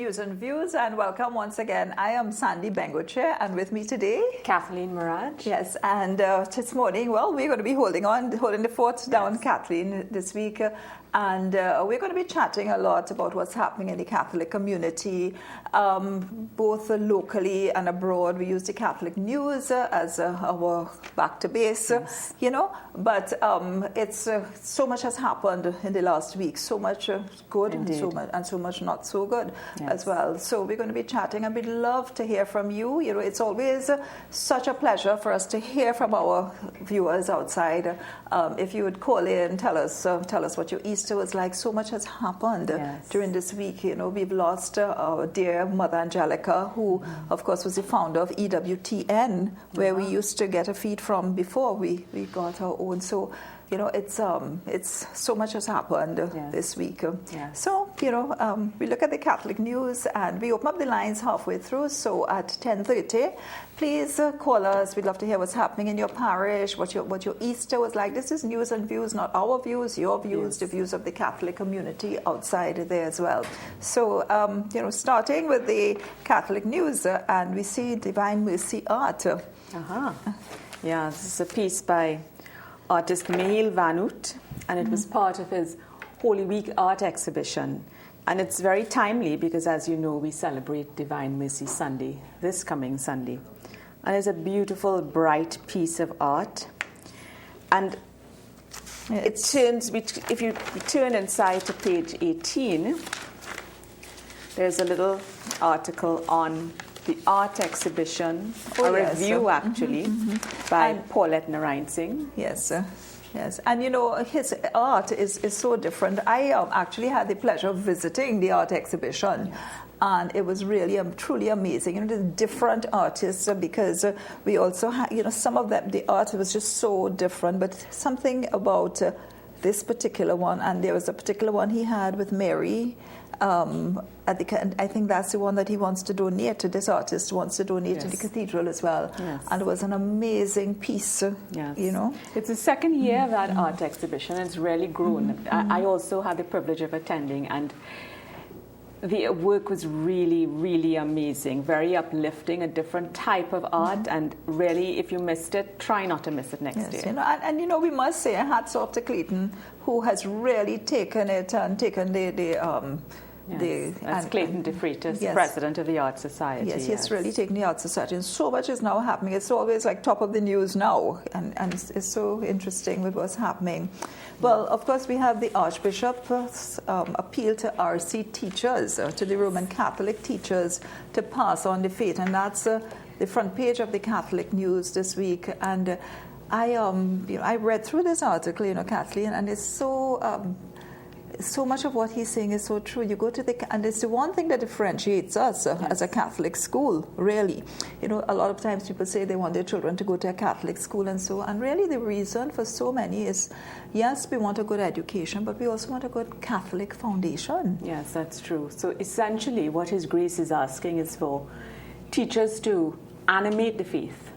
News and Views, and welcome once again. I am Sandy Bengoche, and with me today, Kathleen Maraj. Yes, and this morning, well, we're going to be holding the fort down, Kathleen, this week. And we're going to be chatting a lot about what's happening in the Catholic community, both locally and abroad. We use the Catholic news as our back to base, But it's so much has happened in the last week. So much good and so much not so good as well. So we're going to be chatting, and we'd love to hear from you. It's always such a pleasure for us to hear from our viewers outside. If you would call in, tell us what your Easter was like. So much has happened during this week. We've lost our dear Mother Angelica, who, of course, was the founder of EWTN, where we used to get a feed from before we got our own. So, it's so much has happened this week. So, we look at the Catholic news, and we open up the lines halfway through. So at 10:30, please call us. We'd love to hear what's happening in your parish, what your Easter was like. This is News and Views, not our views, your views, the views of the Catholic community outside there as well. So, starting with the Catholic news, and we see Divine Mercy art. Yeah, this is a piece by artist Michiel van Oot, and it was part of his Holy Week art exhibition. And it's very timely because, as you know, we celebrate Divine Mercy Sunday, this coming Sunday. And it's a beautiful, bright piece of art. And it turns, if you turn inside to page 18, there's a little article on the art exhibition, review actually, by Paulette Narayansing. Yes, and his art is so different. I actually had the pleasure of visiting the art exhibition, and it was really truly amazing. The different artists, because we also had, some of them, the art was just so different, but something about this particular one, and there was a particular one he had with Mary. I think that's the one that he wants to donate to. This artist wants to donate to the cathedral as well. And it was an amazing piece, It's the second year of that art exhibition, and it's really grown. I also had the privilege of attending, and the work was really, really amazing, very uplifting, a different type of art, and really, if you missed it, try not to miss it next year. And we must say, hats off to Clayton, who has really taken it and taken that's Clayton de Freitas, president of the Art Society. Yes, he's really taken the Art Society, and so much is now happening. It's always like top of the news now, and it's so interesting with what's happening. Well, of course, we have the Archbishop's appeal to RC teachers, to the Roman Catholic teachers, to pass on the faith, and that's the front page of the Catholic news this week. And I read through this article, Kathleen, and it's so much of what he's saying is so true. You go to and it's the one thing that differentiates us as a Catholic school, really. A lot of times people say they want their children to go to a Catholic school and so, and really the reason for so many is, yes, we want a good education, but we also want a good Catholic foundation. Yes, that's true. So essentially what His Grace is asking is for teachers to animate the faith.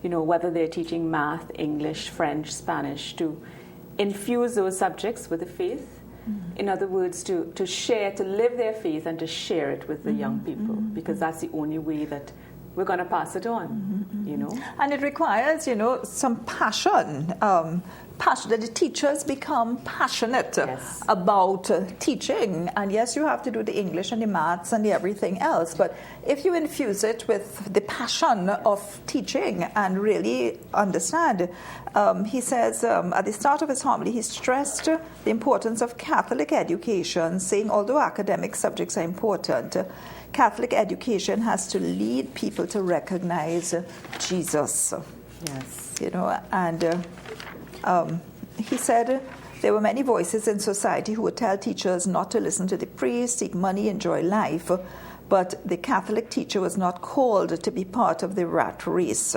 Whether they're teaching math, English, French, Spanish, to infuse those subjects with the faith. In other words, to share, to live their faith and to share it with the young people, because that's the only way that we're going to pass it on, And it requires, some passion, that the teachers become passionate about teaching. And yes, you have to do the English and the maths and the everything else, but if you infuse it with the passion of teaching and really understand, he says at the start of his homily, he stressed the importance of Catholic education, saying although academic subjects are important, Catholic education has to lead people to recognize Jesus. Yes. And he said there were many voices in society who would tell teachers not to listen to the priest, seek money, enjoy life, but the Catholic teacher was not called to be part of the rat race.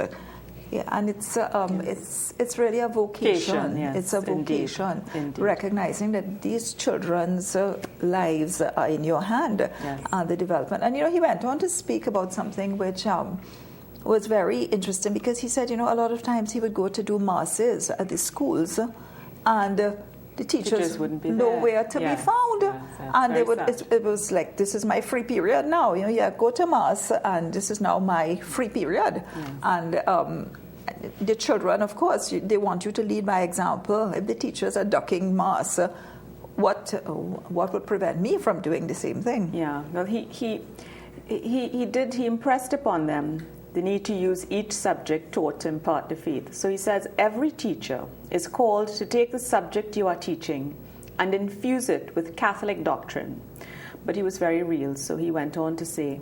And it's really a vocation. It's a vocation, indeed. Recognizing that these children's lives are in your hand, and the development. And he went on to speak about something which was very interesting, because he said, a lot of times he would go to do masses at the schools, and the teachers wouldn't be nowhere to be found. Yes, And it was like, this is my free period now. Go to Mass, and this is now my free period. Yes. And the children, of course, they want you to lead by example. If the teachers are ducking Mass, what would prevent me from doing the same thing? Yeah, well, he impressed upon them the need to use each subject taught to impart the faith. So he says every teacher is called to take the subject you are teaching and infuse it with Catholic doctrine. But he was very real, so he went on to say,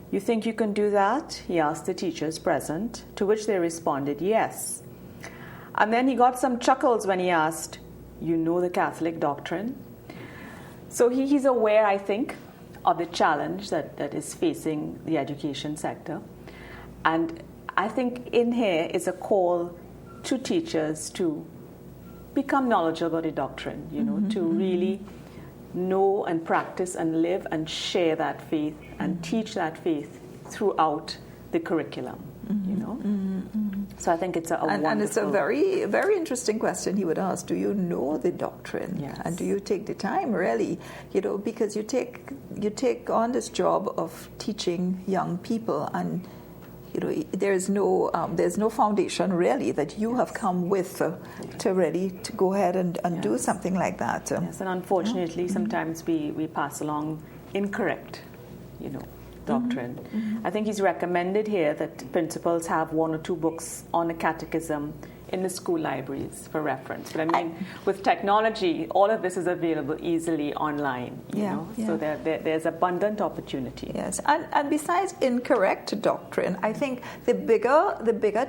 "You think you can do that?" he asked the teachers present, to which they responded, "Yes." And then he got some chuckles when he asked, "You know the Catholic doctrine?" So he's aware, I think, of the challenge that is facing the education sector. And I think in here is a call to teachers to become knowledgeable about the doctrine, to really know and practice and live and share that faith and teach that faith throughout the curriculum, So I think it's a wonderful... And it's a very, very interesting question he would ask. Do you know the doctrine? Yes. And do you take the time, really? Because you take on this job of teaching young people, and there's no foundation really that you have come with to go ahead and Yes. do something like that. Yes, and unfortunately, sometimes we pass along incorrect, doctrine. I think he's recommended here that principals have 1 or 2 books on the catechism in the school libraries for reference. But I mean, with technology, all of this is available easily online, so there's abundant opportunity. Yes, and besides incorrect doctrine, I think the bigger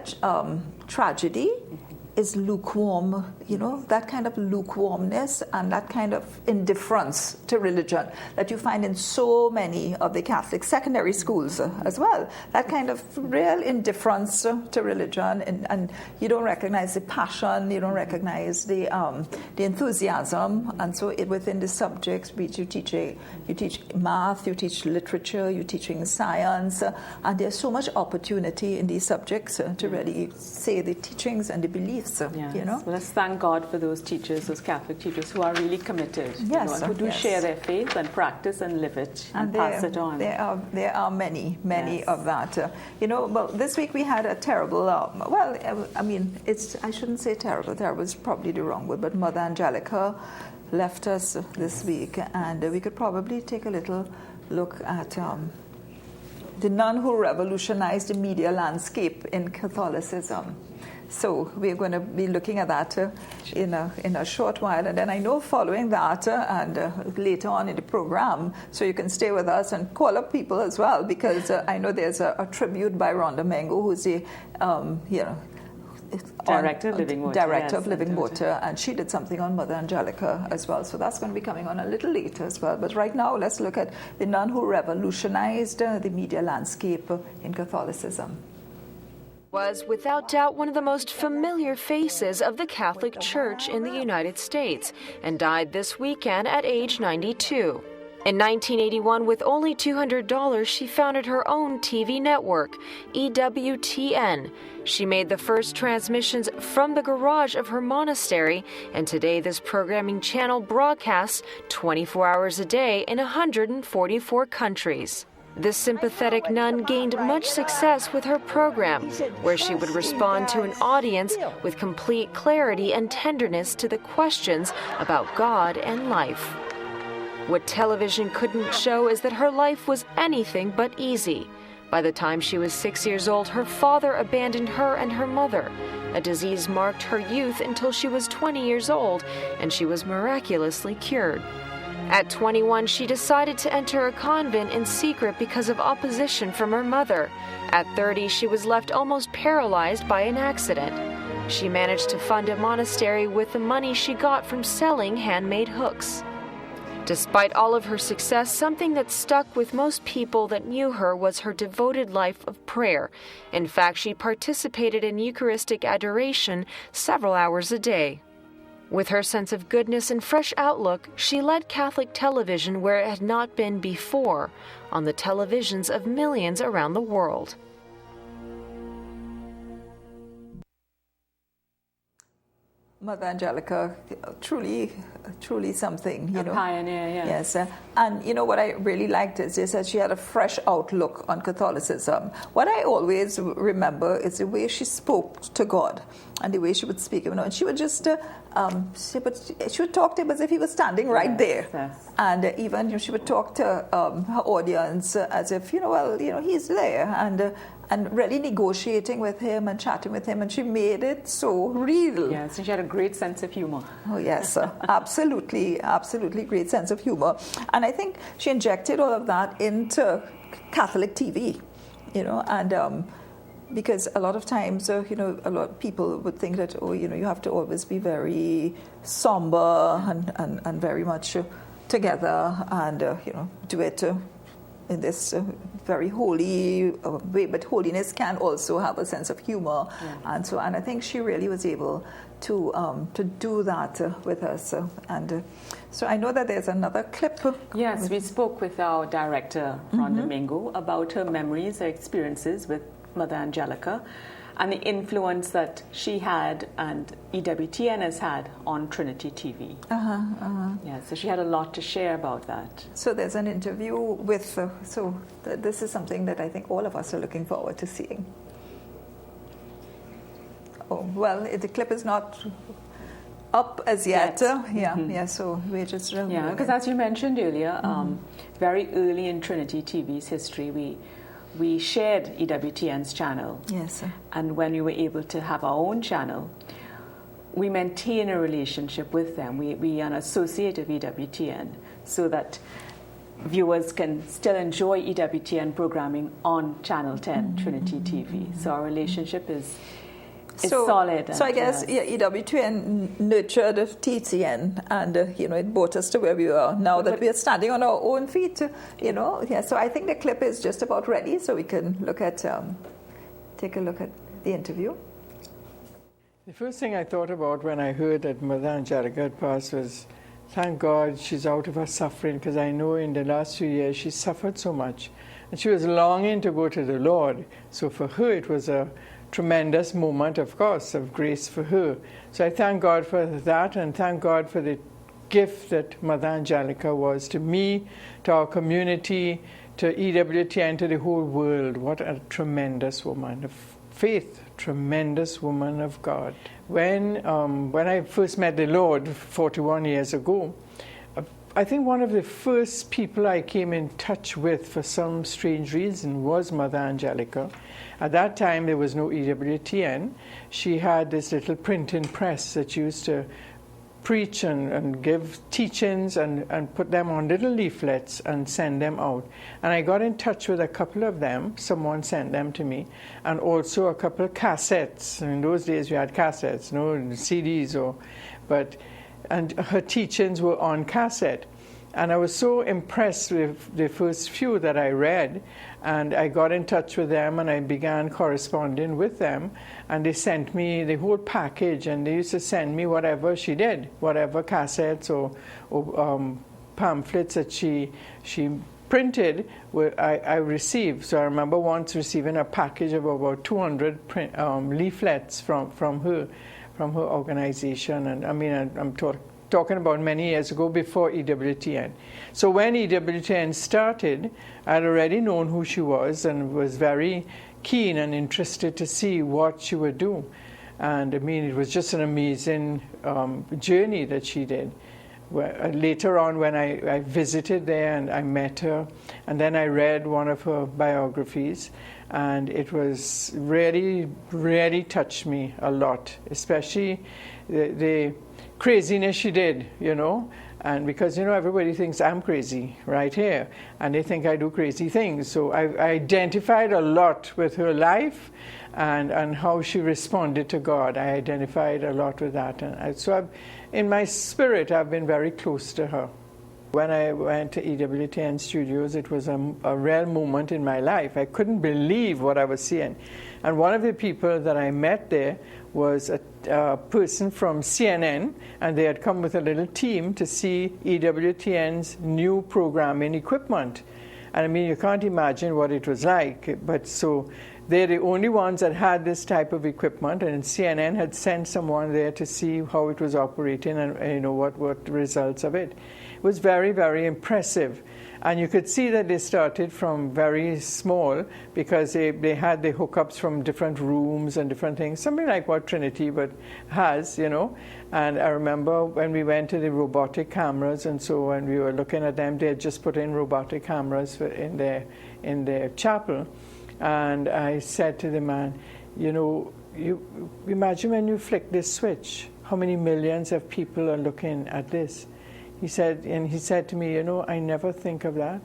tragedy is lukewarm, that kind of lukewarmness and that kind of indifference to religion that you find in so many of the Catholic secondary schools as well. That kind of real indifference to religion, and you don't recognize the passion, you don't recognize the enthusiasm, and so within the subjects, you teach math, you teach literature, you're teaching science, and there's so much opportunity in these subjects to really say the teachings and the beliefs. Yes. Well, let's thank God for those teachers, those Catholic teachers who are really committed, and who do share their faith and practice and live it and pass it on. There are many of that. Well, this week we had a terrible. I shouldn't say terrible. Terrible is probably the wrong word, but Mother Angelica left us this week, and we could probably take a little look at the nun who revolutionized the media landscape in Catholicism. So we're going to be looking at that in a short while, and then I know following that and later on in the program, so you can stay with us and call up people as well, because I know there's a tribute by Rhonda Mengo, who's the Director of Living Water. Director of Living Water, and she did something on Mother Angelica as well. So that's going to be coming on a little later as well. But right now, let's look at the nun who revolutionized the media landscape in Catholicism. Was without doubt one of the most familiar faces of the Catholic Church in the United States, and died this weekend at age 92. In 1981, with only $200, she founded her own TV network, EWTN. She made the first transmissions from the garage of her monastery, and today this programming channel broadcasts 24 hours a day in 144 countries. This sympathetic nun gained much success with her program, where she would respond to an audience with complete clarity and tenderness to the questions about God and life. What television couldn't show is that her life was anything but easy. By the time she was 6 years old, her father abandoned her and her mother. A disease marked her youth until she was 20 years old, and she was miraculously cured. At 21, she decided to enter a convent in secret because of opposition from her mother. At 30, she was left almost paralyzed by an accident. She managed to fund a monastery with the money she got from selling handmade hooks. Despite all of her success, something that stuck with most people that knew her was her devoted life of prayer. In fact, she participated in Eucharistic adoration several hours a day. With her sense of goodness and fresh outlook, she led Catholic television where it had not been before, on the televisions of millions around the world. Mother Angelica, truly something, you know. A pioneer, yes. Yes, and you know what I really liked is that she had a fresh outlook on Catholicism. What I always remember is the way she spoke to God and the way she would speak. You know, and she would just she would talk to him as if he was standing right there, yes. and even she would talk to her audience as if he's there, and really negotiating with him and chatting with him, and she made it so real. Yes, and she had a great sense of humor. Oh yes, absolutely great sense of humor, and I think she injected all of that into Catholic TV, you know, and because a lot of times, a lot of people would think that you have to always be very somber and very much together and do it in this very holy way, but holiness can also have a sense of humor, and I think she really was able to do that with us, and so I know that there's another clip. Yes, we spoke with our director Ron Domingo about her memories, her experiences with Mother Angelica, and the influence that she had and EWTN has had on Trinity TV. Yeah, so she had a lot to share about that. So there's an interview with, this is something that I think all of us are looking forward to seeing. Oh, well, the clip is not up as yet. So we're just... because as you mentioned earlier, very early in Trinity TV's history, we shared EWTN's channel. Yes. And when we were able to have our own channel, we maintain a relationship with them. We are an associate of EWTN so that viewers can still enjoy EWTN programming on Channel 10, Trinity TV. So our relationship is solid. So I guess EWTN nurtured TCN, and it brought us to where we are now that we are standing on our own feet. So I think the clip is just about ready, so we can take a look at the interview. The first thing I thought about when I heard that Mother Angelica had passed was, thank God she's out of her suffering, because I know in the last few years she suffered so much, and she was longing to go to the Lord. So for her it was a tremendous moment, of course, of grace for her. So I thank God for that, and thank God for the gift that Mother Angelica was to me, to our community, to EWTN, to the whole world. What a tremendous woman of faith, tremendous woman of God. When I first met the Lord 41 years ago, I think one of the first people I came in touch with for some strange reason was Mother Angelica. At that time, there was no EWTN. She had this little printing press that used to preach and give teachings and put them on little leaflets and send them out. And I got in touch with a couple of them. Someone sent them to me. And also a couple of cassettes. In those days, we had cassettes, no CDs. And her teachings were on cassette. And I was so impressed with the first few that I read, and I got in touch with them and I began corresponding with them, and they sent me the whole package, and they used to send me whatever she did, whatever cassettes or pamphlets that she printed, I received. So I remember once receiving a package of about 200 leaflets from her organization, and I mean I'm talking about many years ago, before EWTN. So when EWTN started, I had already known who she was and was very keen and interested to see what she would do. And I mean, it was just an amazing journey that she did. Later on, when I visited there and I met her, and then I read one of her biographies, and it was really, really touched me a lot, especially the craziness she did, and because, everybody thinks I'm crazy right here, and they think I do crazy things. So I identified a lot with her life and how she responded to God. I identified a lot with that. And in my spirit, I've been very close to her. When I went to EWTN Studios, it was a real moment in my life. I couldn't believe what I was seeing. And one of the people that I met there was a person from CNN, and they had come with a little team to see EWTN's new programming equipment. And I mean, you can't imagine what it was like. But so they're the only ones that had this type of equipment, and CNN had sent someone there to see how it was operating and what the results of it. It was very, very impressive. And you could see that they started from very small because they had the hookups from different rooms and different things, something like what Trinity has, And I remember when we went to the robotic cameras, and so when we were looking at them, they had just put in robotic cameras in their chapel. And I said to the man, you imagine when you flick this switch, how many millions of people are looking at this? He said to me, I never think of that,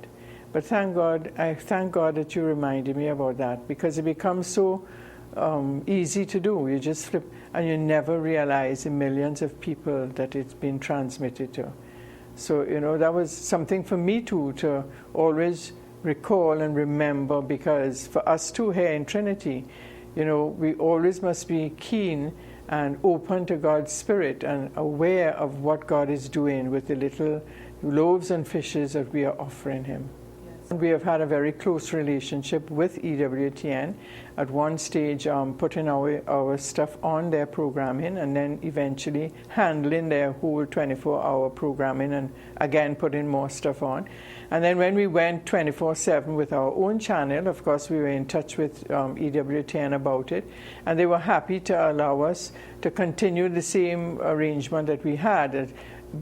but I thank God that you reminded me about that, because it becomes so easy to do. You just flip, and you never realize the millions of people that it's been transmitted to. So, that was something for me too, to always recall and remember, because for us too here in Trinity, we always must be keen and open to God's Spirit and aware of what God is doing with the little loaves and fishes that we are offering Him. Yes. We have had a very close relationship with EWTN. At one stage, putting our stuff on their programming, and then eventually handling their whole 24-hour programming, and again putting more stuff on. And then when we went 24/7 with our own channel, of course, we were in touch with EWTN about it, and they were happy to allow us to continue the same arrangement that we had.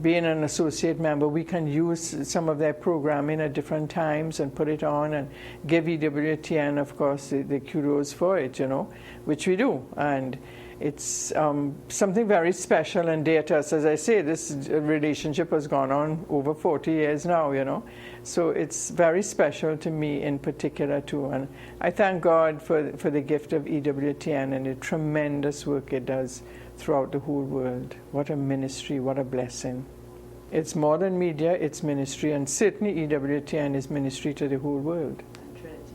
Being an associate member, we can use some of their programming at different times and put it on and give EWTN, of course, the kudos for it, which we do. And it's something very special and dear to us. As I say, this relationship has gone on over 40 years now, So it's very special to me in particular too. And I thank God for the gift of EWTN and the tremendous work it does throughout the whole world. What a ministry, what a blessing. It's more than media, it's ministry, and certainly EWTN is ministry to the whole world.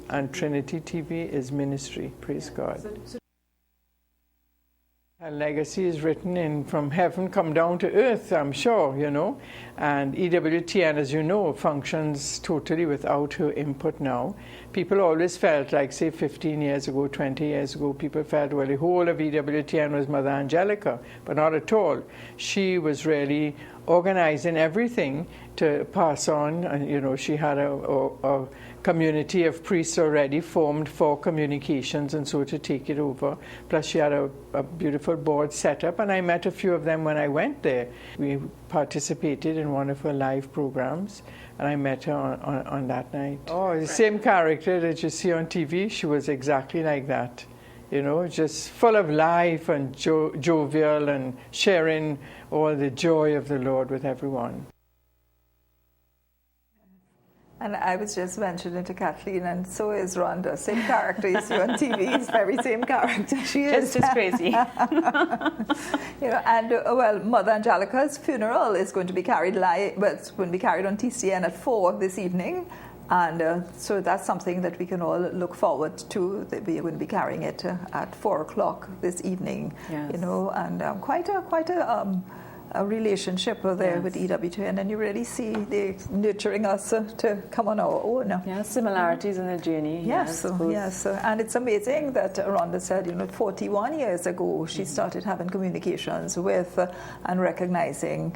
And Trinity TV is ministry, praise God. Her legacy is written in from heaven, come down to earth, I'm sure, And EWTN, as you know, functions totally without her input now. People always felt like, say, 15 years ago, 20 years ago, people felt, well, the whole of EWTN was Mother Angelica, but not at all. She was really organizing everything to pass on, and, she had a community of priests already formed for communications, and so to take it over. Plus she had a beautiful board set up, and I met a few of them when I went there. We participated in one of her live programs, and I met her on that night. Oh, the same character that you see on TV, she was exactly like that. Just full of life and jovial and sharing all the joy of the Lord with everyone. And I was just mentioning to Kathleen, and so is Rhonda. Same character you see on TV, is very same character. She is. Just as crazy. And Mother Angelica's funeral is going to be carried live, but it's going to be carried on TCN at 4 this evening. And so that's something that we can all look forward to. That we are going to be carrying it at 4 o'clock this evening. Yes. And quite a relationship there with EWTN, and you really see they nurturing us to come on our own. Yeah, similarities in the journey. Yes, and it's amazing that Rhonda said, 41 years ago she started having communications with and recognizing,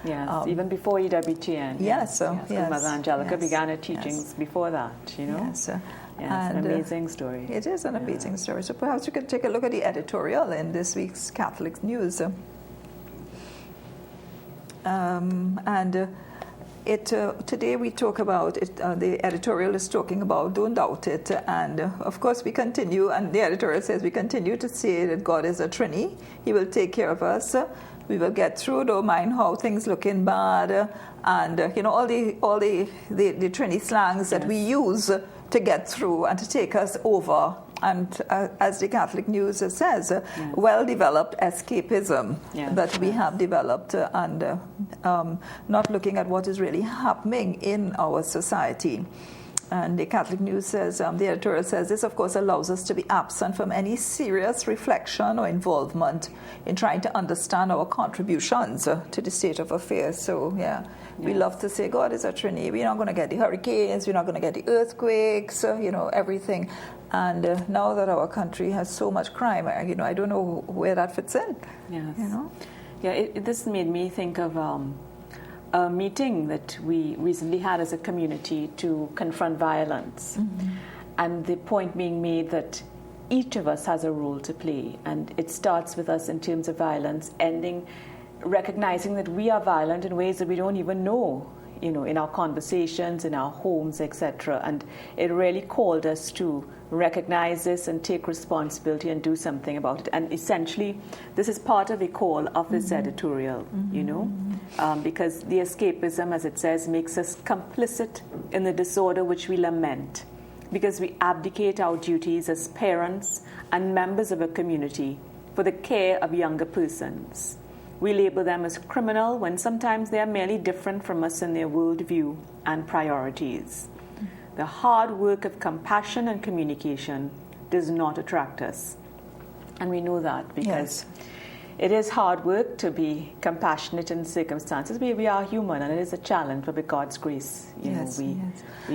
Yes, even before EWTN. Yes. Mother Angelica began her teachings before that, Yes. Yes, an amazing story. It is an amazing story. So perhaps you could take a look at the editorial in this week's Catholic News. Today we talk about it, the editorial is talking about don't doubt it, and of course we continue, and the editorial says we continue to say that God is a Trinity. He will take care of us. We will get through, don't mind how things looking bad, and all the Trinity slangs that we use to get through and to take us over. And as the Catholic News says, well-developed escapism that we have developed, and not looking at what is really happening in our society. And the Catholic News says, the editorial says, this of course allows us to be absent from any serious reflection or involvement in trying to understand our contributions to the state of affairs. So, we love to say God is a Trinity. We're not going to get the hurricanes, we're not going to get the earthquakes, everything. And now that our country has so much crime, I don't know where that fits in. Yes. Yeah, this made me think of a meeting that we recently had as a community to confront violence. Mm-hmm. And the point being made that each of us has a role to play. And it starts with us in terms of violence, recognizing that we are violent in ways that we don't even know, in our conversations, in our homes, etc. And it really called us to recognize this and take responsibility and do something about it. And essentially, this is part of the call of this editorial, because the escapism, as it says, makes us complicit in the disorder which we lament, because we abdicate our duties as parents and members of a community for the care of younger persons. We label them as criminal when sometimes they are merely different from us in their worldview and priorities. The hard work of compassion and communication does not attract us. And we know that because it is hard work to be compassionate in circumstances. We are human, and it is a challenge, but with God's grace, we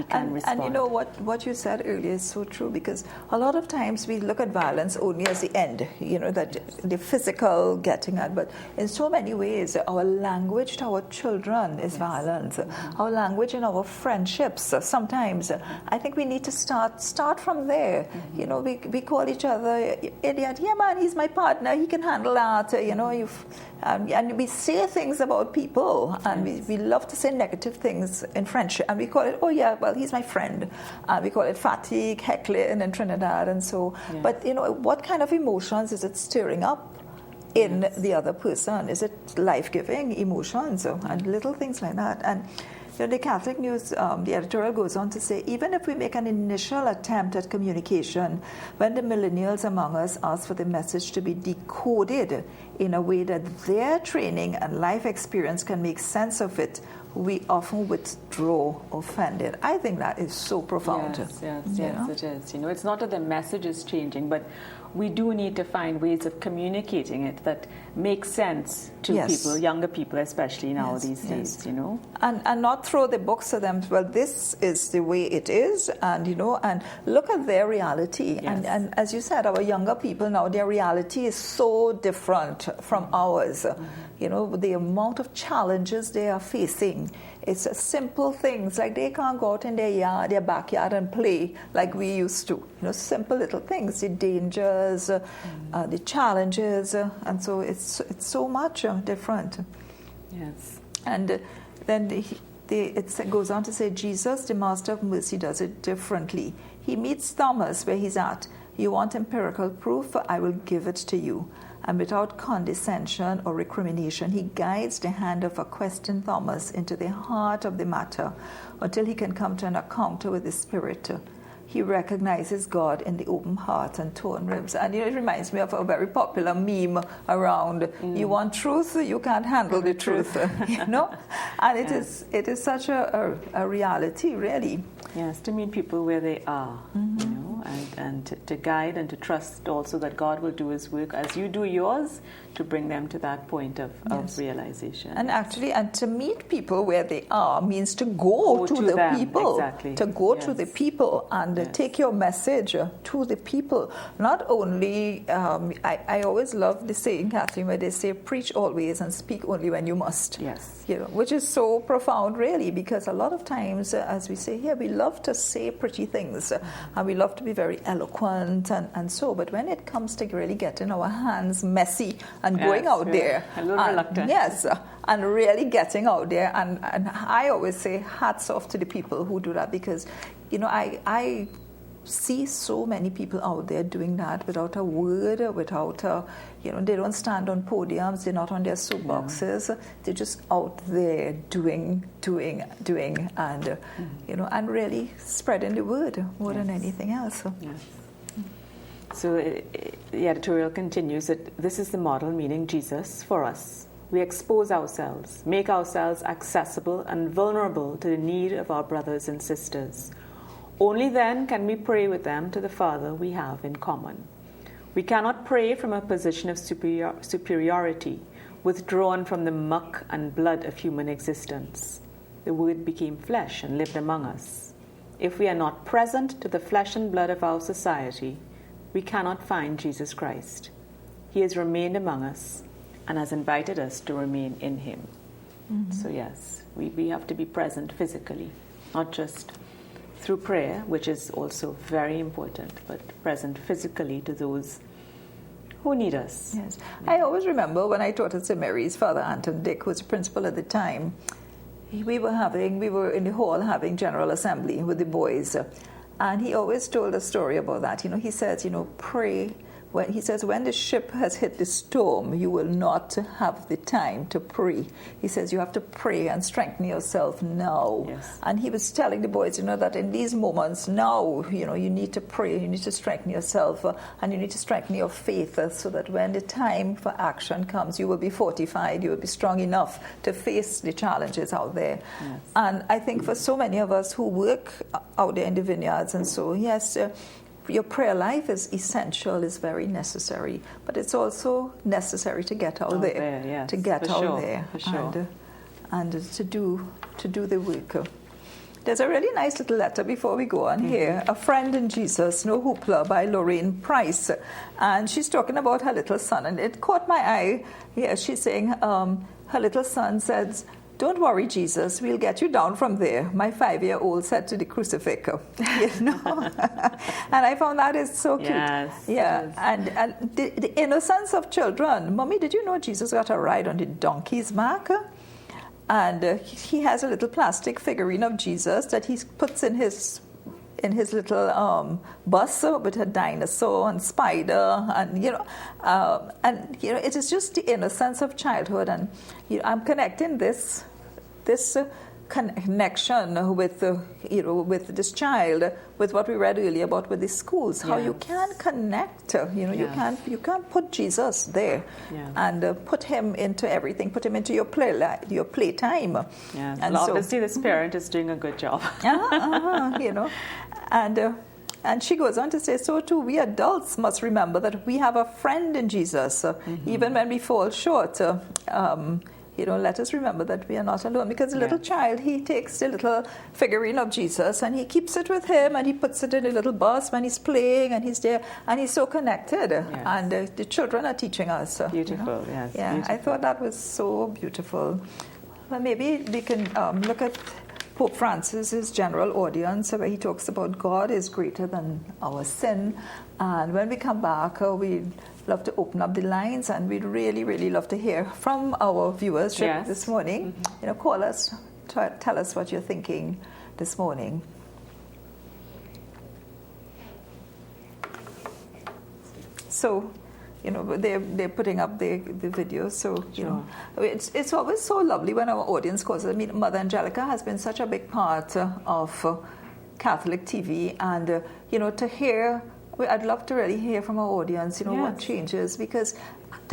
can respond. And what you said earlier is so true, because a lot of times we look at violence only as the end, that the physical getting at. But in so many ways, our language to our children is violence. Our language in our friendships, sometimes, I think we need to start from there. We call each other idiot. Yeah, man, he's my partner. He can handle that. And we say things about people, and we love to say negative things in friendship, and we call it, he's my friend. We call it fatigue, heckling in Trinidad, and so. Yeah. But what kind of emotions is it stirring up in the other person? Is it life-giving emotions and little things like that? And the Catholic News, the editorial goes on to say, even if we make an initial attempt at communication, when the millennials among us ask for the message to be decoded in a way that their training and life experience can make sense of it, we often withdraw offended. I think that is so profound. Yes, it is. It's not that the message is changing, but we do need to find ways of communicating it that make sense to people, younger people especially now these days, And not throw the books at them, well, this is the way it is, and and look at their reality. Yes. And as you said, our younger people now, their reality is so different from ours. The amount of challenges they are facing. It's simple things like they can't go out in their backyard and play like we used to. Simple little things, the dangers, the challenges, and so it's so much different. Yes. And then it goes on to say, Jesus, the Master of Mercy, does it differently. He meets Thomas where he's at. You want empirical proof? I will give it to you. And without condescension or recrimination, he guides the hand of a questioned Thomas into the heart of the matter until he can come to an encounter with the Spirit. He recognizes God in the open heart and torn ribs. And it reminds me of a very popular meme around, you want truth, you can't handle the truth, And it is such a reality, really. Yes, to meet people where they are, and to guide and to trust also that God will do his work as you do yours to bring them to that point of realization. And actually, and to meet people where they are means to go to the them. people. Exactly. To go to the people and take your message to the people. Not only, I always love the saying, Catherine, where they say, preach always and speak only when you must. Yes. Which is so profound, really, because a lot of times, as we say here, we love to say pretty things, and we love to be very eloquent and so, but when it comes to really getting our hands messy and going out there, a little reluctant. Yes, and really getting out there, and I always say hats off to the people who do that, because I see so many people out there doing that without a word, without they don't stand on podiums, they're not on their soapboxes, they're just out there doing, and and really spreading the word more than anything else. Yes. So the editorial continues that this is the model, meaning Jesus, for us. We expose ourselves, make ourselves accessible and vulnerable to the need of our brothers and sisters. Only then can we pray with them to the Father we have in common. We cannot pray from a position of superiority, withdrawn from the muck and blood of human existence. The Word became flesh and lived among us. If we are not present to the flesh and blood of our society, we cannot find Jesus Christ. He has remained among us and has invited us to remain in him. Mm-hmm. So yes, we have to be present physically, not just through prayer, which is also very important, but present physically to those who need us. Yes. I always remember when I taught at St. Mary's, Father Anton Dick, who was the principal at the time, we were in the hall having General Assembly with the boys, and he always told a story about that. He says, pray. He says, when the ship has hit the storm, you will not have the time to pray. He says, you have to pray and strengthen yourself now. Yes. And he was telling the boys, that in these moments now, you need to pray, you need to strengthen yourself, and you need to strengthen your faith so that when the time for action comes, you will be fortified, you will be strong enough to face the challenges out there. Yes. And I think for so many of us who work out there in the vineyards and so, yes, your prayer life is essential, is very necessary, but it's also necessary to get out there, yes, to get out there, for sure. and to do the work. There's a really nice little letter before we go on here. A Friend in Jesus, No Hoopla, by Lorraine Price, and she's talking about her little son, and it caught my eye. Yeah, she's saying her little son says, "Don't worry, Jesus, we'll get you down from there," my 5-year-old said to the crucifix. And I found that is so cute. Yes, yeah, and the innocence of children. Mommy, did you know Jesus got a ride on the donkey's back? And he has a little plastic figurine of Jesus that he puts in his little bus with a dinosaur and spider, and it is just the innocence of childhood. And I'm connecting this connection with with this child with what we read earlier about with the schools, how you can connect. You can't put Jesus there and put him into everything, put him into your playtime. Yes. And well, obviously this parent is doing a good job. And she goes on to say, so too, we adults must remember that we have a friend in Jesus, even when we fall short. Let us remember that we are not alone, because the little child, he takes the little figurine of Jesus and he keeps it with him and he puts it in a little bus when he's playing, and he's there and he's so connected. Yes. And the children are teaching us. Beautiful, yes. Yeah, beautiful. I thought that was so beautiful. Well, maybe we can look at Pope Francis's general audience, where he talks about God is greater than our sin. And when we come back, we'd love to open up the lines, and we'd really, really love to hear from our viewers this morning. Call us, tell us what you're thinking this morning. So, they're putting up the video, so it's always so lovely when our audience calls. I mean, Mother Angelica has been such a big part of Catholic TV, and to hear, I'd love to really hear from our audience, what changes, because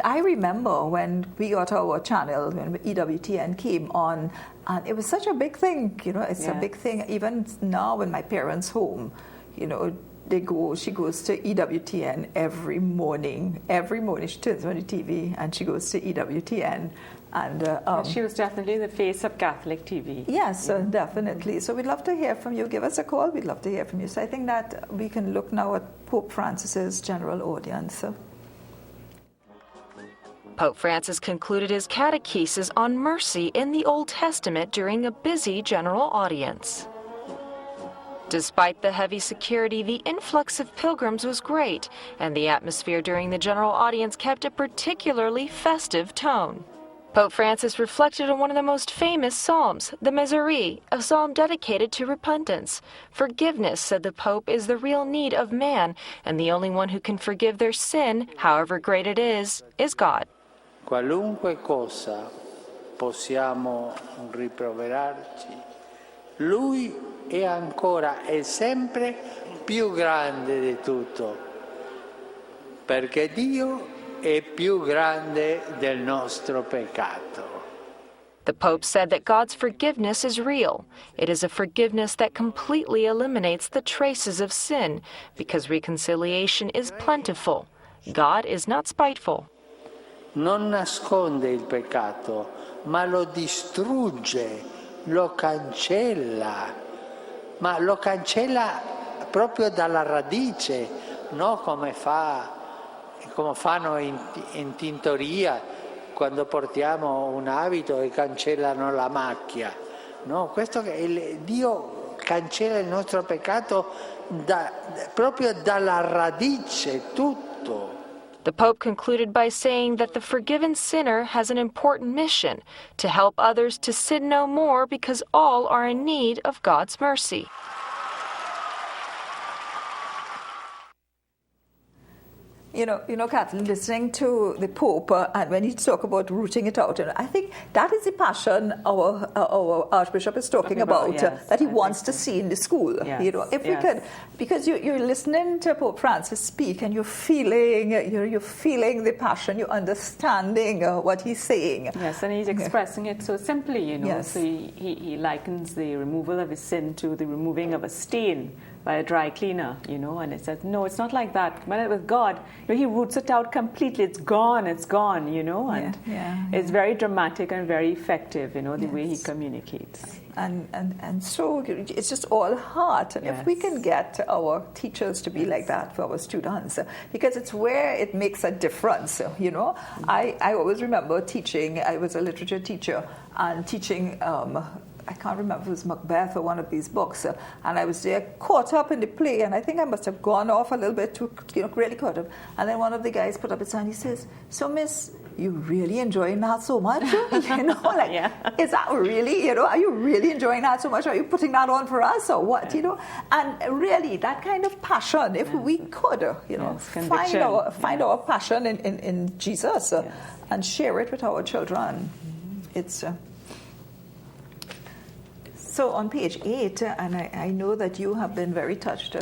I remember when we got our channel, when EWTN came on, and it was such a big thing. It's a big thing even now in my parents' home. She goes to EWTN every morning. Every morning she turns on the TV and she goes to EWTN. And she was definitely the face of Catholic TV. Yes, definitely. So we'd love to hear from you. Give us a call. We'd love to hear from you. So I think that we can look now at Pope Francis's general audience. Pope Francis concluded his catechesis on mercy in the Old Testament during a busy general audience. Despite the heavy security, the influx of pilgrims was great, and the atmosphere during the general audience kept a particularly festive tone. Pope Francis reflected on one of the most famous psalms, the Miserere, a psalm dedicated to repentance. Forgiveness, said the Pope, is the real need of man, and the only one who can forgive their sin, however great it is God. Qualunque cosa possiamo riproverarci, Lui è ancora e sempre più grande di tutto, perché Dio è più grande del nostro peccato. The Pope said that God's forgiveness is real. It is a forgiveness that completely eliminates the traces of sin, because reconciliation is plentiful. God is not spiteful. Non nasconde il peccato, ma lo distrugge, lo cancella, ma lo cancella proprio dalla radice, no come fanno in tintoria quando portiamo un abito e cancellano la macchia. No, Dio cancella il nostro peccato proprio dalla radice, tutto. The Pope concluded by saying that the forgiven sinner has an important mission: to help others to sin no more, because all are in need of God's mercy. You know, Kathleen, listening to the Pope and when he talk about rooting it out, I think that is the passion our Archbishop is talking about yes, that he wants to see in the school. Yes, you know, if we could, because you're listening to Pope Francis speak and you're feeling the passion, you're understanding what he's saying. Yes, and he's expressing it so simply, you know. Yes. So he likens the removal of a sin to the removing of a stain by a dry cleaner, you know, and it says, no, it's not like that. But with God, you know, he roots it out completely. It's gone, you know, and it's very dramatic and very effective, you know, the way he communicates. And so it's just all heart. And if we can get our teachers to be like that for our students, because it's where it makes a difference, you know. I always remember teaching, I was a literature teacher, and teaching I can't remember if it was Macbeth or one of these books, and I was there caught up in the play, and I think I must have gone off a little bit too, you know, really caught up. And then one of the guys put up his hand, he says, "So Miss, you really enjoying that so much?" You know, like, is that really, you know, are you really enjoying that so much? Are you putting that on for us or what, you know? And really, that kind of passion, if we could, you know, find our passion in Jesus and share it with our children. It's... So on page 8, and I know that you have been very touched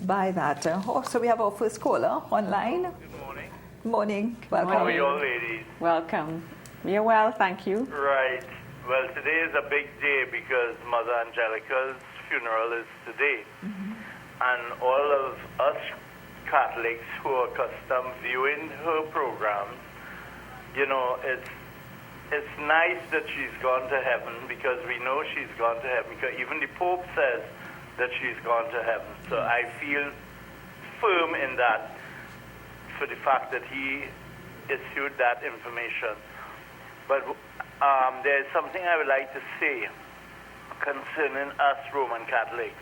by that. So we have our first caller online. Good morning. Good morning. Welcome. How are you all, ladies? Welcome. We are well, thank you. Right. Well, today is a big day because Mother Angelica's funeral is today. Mm-hmm. And all of us Catholics who are accustomed viewing her programs, you know, it's nice that she's gone to heaven, because we know she's gone to heaven, because even the Pope says that she's gone to heaven. So I feel firm in that, for the fact that he issued that information. But there's something I would like to say concerning us Roman Catholics.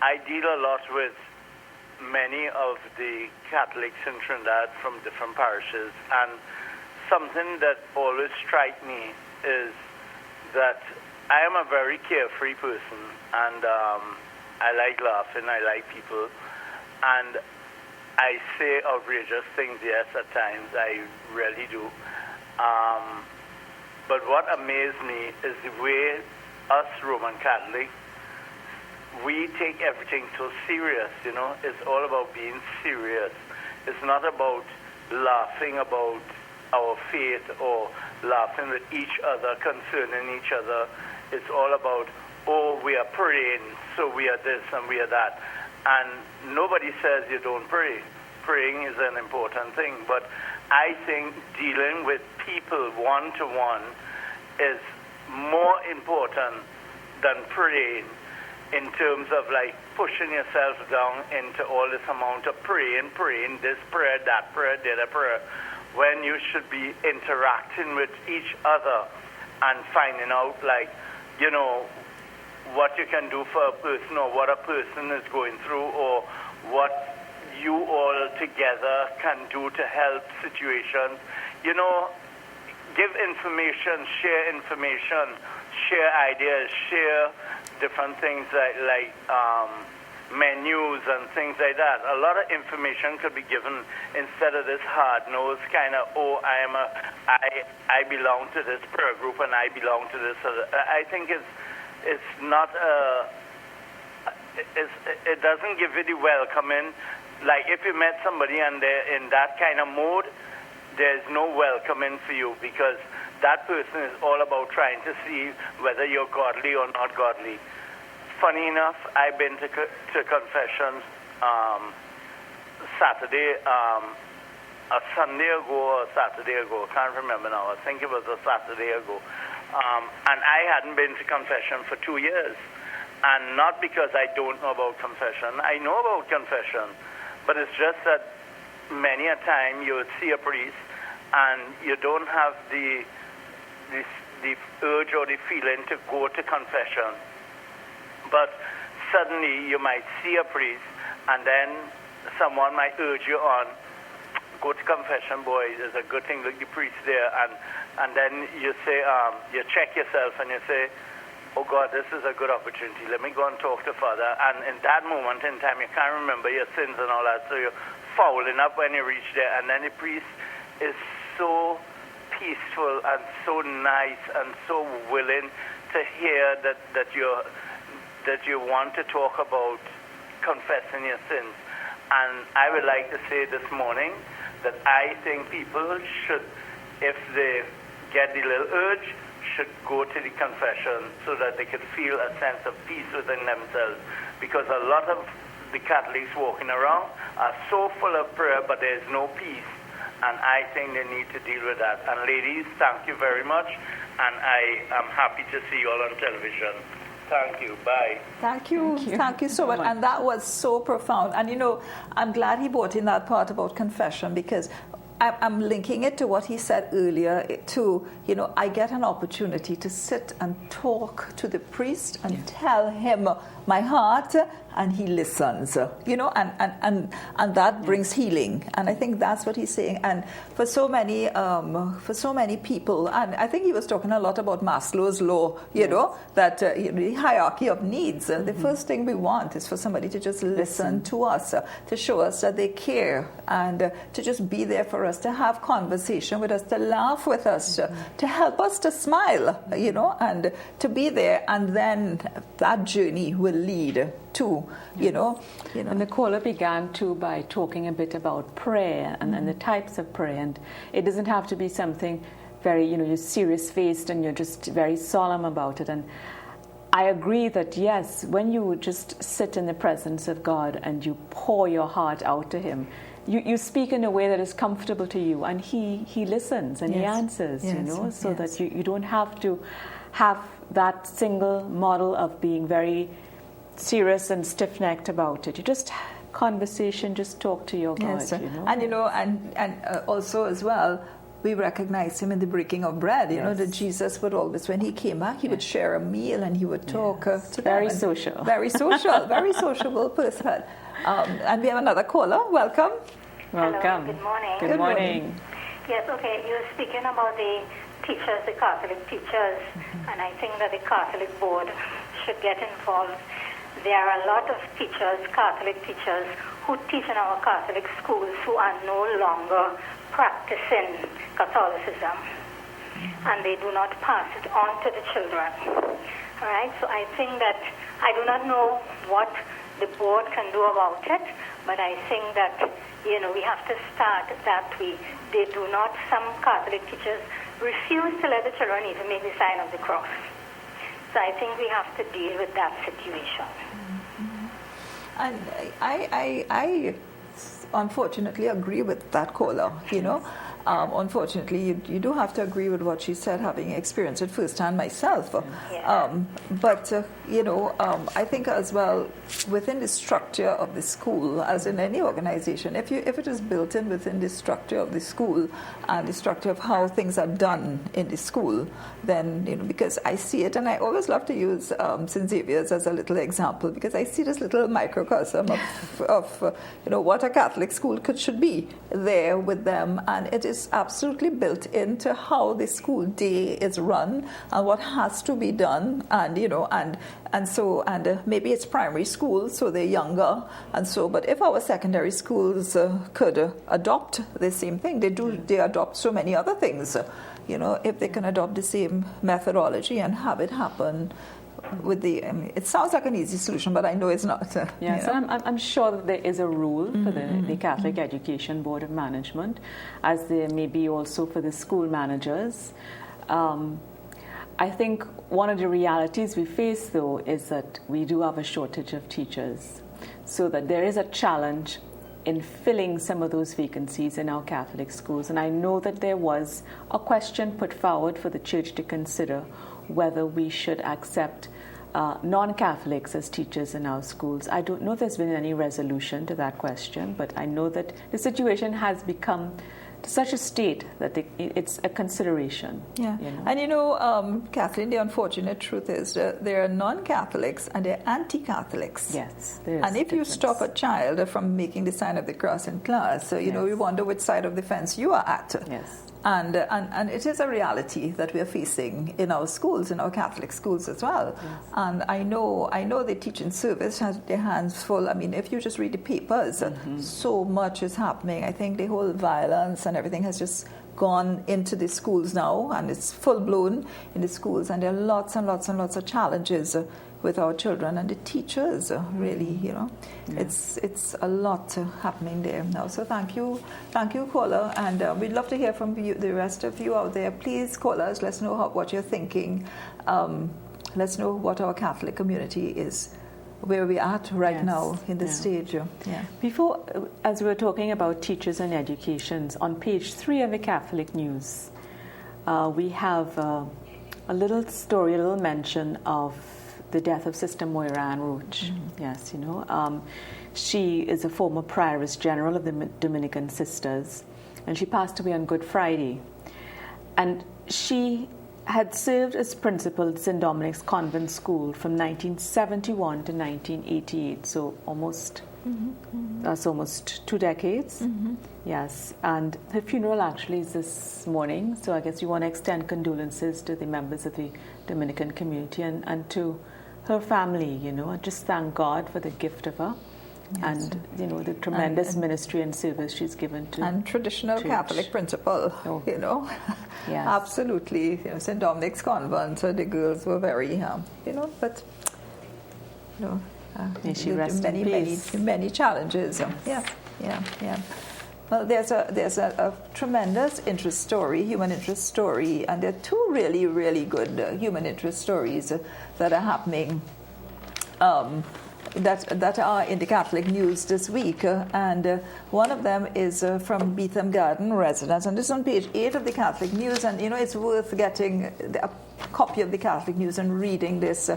I deal a lot with many of the Catholics in Trinidad from different parishes, and something that always strikes me is that I am a very carefree person, and I like laughing, I like people, and I say outrageous things, yes, at times, I really do. But what amazed me is the way us Roman Catholics, we take everything so serious, you know. It's all about being serious. It's not about laughing about our faith or laughing with each other, concerning each other. It's all about, oh, we are praying, so we are this and we are that. And nobody says you don't pray. Praying is an important thing. But I think dealing with people one-to-one is more important than praying, in terms of like pushing yourself down into all this amount of praying, this prayer, that prayer, the other prayer, when you should be interacting with each other and finding out, like, you know, what you can do for a person, or what a person is going through, or what you all together can do to help situations. You know, give information, share ideas, share different things like menus and things like that. A lot of information could be given instead of this hard-nosed kind of, oh, I belong to this prayer group and I belong to this other. I think it's not it doesn't give you the welcoming. Like if you met somebody and they're in that kind of mood, there's no welcoming for you, because that person is all about trying to see whether you're godly or not godly. Funny enough, I've been to confessions Saturday, a Sunday ago or a Saturday ago. I can't remember now. I think it was a Saturday ago. And I hadn't been to confession for 2 years. And not because I don't know about confession. I know about confession. But it's just that many a time you would see a priest and you don't have the urge or the feeling to go to confession. But suddenly you might see a priest and then someone might urge you on, go to confession, boy, there's a good thing, look, the priest there. And then you say, you check yourself and you say, oh God, this is a good opportunity. Let me go and talk to Father. And in that moment in time, you can't remember your sins and all that. So you're fouling up when you reach there. And then the priest is so peaceful and so nice and so willing to hear that you want to talk about confessing your sins. And I would like to say this morning that I think people should, if they get the little urge, should go to the confession so that they can feel a sense of peace within themselves. Because a lot of the Catholics walking around are so full of prayer, but there's no peace. And I think they need to deal with that. And ladies, thank you very much. And I am happy to see you all on television. Thank you. Bye. Thank you so much. And that was so profound. And, you know, I'm glad he brought in that part about confession, because I'm linking it to what he said earlier to, you know, I get an opportunity to sit and talk to the priest and tell him my heart, and he listens, you know, and that brings healing. And I think that's what he's saying. And for so many people, and I think he was talking a lot about Maslow's law, you know, that the hierarchy of needs. The first thing we want is for somebody to just listen to us, to show us that they care, and to just be there for us, to have conversation with us, to laugh with us, to help us to smile, you know, and to be there. And then that journey will lead to, you know. And the caller began too by talking a bit about prayer and the types of prayer. And it doesn't have to be something very, you know, you're serious-faced and you're just very solemn about it. And I agree that, yes, when you just sit in the presence of God and you pour your heart out to Him, you speak in a way that is comfortable to you, and He listens and He answers, you know, so that you don't have to have that single model of being very serious and stiff-necked about it. You just conversation, just talk to your God. You know? And you know, and also as well, we recognize Him in the breaking of bread. You know that Jesus would always, when He came back, He would share a meal and He would talk to them. Very social, very sociable person. And we have another caller. Welcome. Welcome. Hello. Good morning. Good morning. Yes. Okay. You're speaking about the teachers, the Catholic teachers, and I think that the Catholic board should get involved. There are a lot of teachers, Catholic teachers, who teach in our Catholic schools who are no longer practicing Catholicism, and they do not pass it on to the children. All right? So I think that I do not know what the board can do about it, but I think that, you know, we have to start that way. They do not, some Catholic teachers refuse to let the children even make the sign of the cross. So I think we have to deal with that situation. And I unfortunately agree with that caller, you know. Unfortunately, you do have to agree with what she said, having experienced it firsthand myself. But, you know, I think as well, within the structure of the school, as in any organization, if it is built in within the structure of the school and the structure of how things are done in the school, then, you know, because I see it, and I always love to use St. Xavier's as a little example, because I see this little microcosm of you know, what a Catholic school should be there with them, and it is absolutely built into how the school day is run and what has to be done, and you know, and maybe it's primary school, so they're younger, and so. But if our secondary schools could adopt the same thing, they adopt so many other things. You know, if they can adopt the same methodology and have it happen. With the, I mean, it sounds like an easy solution, but I know it's not. Yes, so I'm sure that there is a rule for the Catholic Education Board of Management, as there may be also for the school managers. I think one of the realities we face, though, is that we do have a shortage of teachers, so that there is a challenge in filling some of those vacancies in our Catholic schools. And I know that there was a question put forward for the Church to consider whether we should accept non-Catholics as teachers in our schools. I don't know if there's been any resolution to that question, but I know that the situation has become to such a state that it's a consideration. Yeah. You know? And Kathleen, the unfortunate truth is that there are non-Catholics and there are anti-Catholics. Yes, there is. And if you difference. stop a child from making the sign of the cross in class, so, you know, Yes. we wonder which side of the fence you are at. Yes. And it is a reality that we are facing in our schools, in our Catholic schools as well. Yes. And I know the teaching service has their hands full. I mean, if you just read the papers, so much is happening. I think the whole violence and everything has just gone into the schools now, and it's full blown in the schools. And there are lots and lots and lots of challenges with our children and the teachers. Really, you know, it's a lot happening there now. So thank you, caller, and we'd love to hear from you, the rest of you out there. Please call us. Let's know what you're thinking. Let's know what our Catholic community is, where we're at right now in this stage. Yeah. Before, as we were talking about teachers and educations, on page 3 of the Catholic News, we have a little story, a little mention of the death of Sister Moira Ann Roach. Yes, you know. She is a former Prioress General of the Dominican Sisters, and she passed away on Good Friday. And she had served as principal at St. Dominic's Convent School from 1971 to 1988, so that's almost 2 decades. Yes, and her funeral actually is this morning, so I guess we want to extend condolences to the members of the Dominican community and to her family, you know, and just thank God for the gift of her. Yes. And, you know, the tremendous ministry and service she's given to and traditional church. Catholic principle, you know. Yes. Absolutely. You know, St. Dominic's Convent, the girls were very, you know, but, you know, may she rest in peace. many challenges. Yeah. Well, there's a tremendous human interest story, and there are 2 really, really good human interest stories that are happening that are in the Catholic News this week. And one of them is from Beetham Garden residents, and this is on page 8 of the Catholic News, and, you know, it's worth getting a copy of the Catholic News and reading this.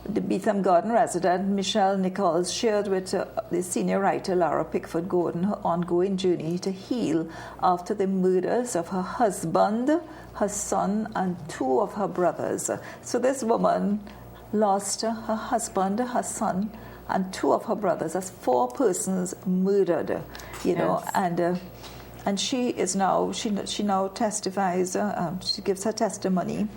The Beetham Garden resident, Michelle Nichols, shared with the senior writer Lara Pickford Gordon her ongoing journey to heal after the murders of her husband, her son, and 2 of her brothers. So this woman lost her husband, her son, and 2 of her brothers. That's 4 persons murdered, you know, and she is now, she now testifies, she gives her testimony.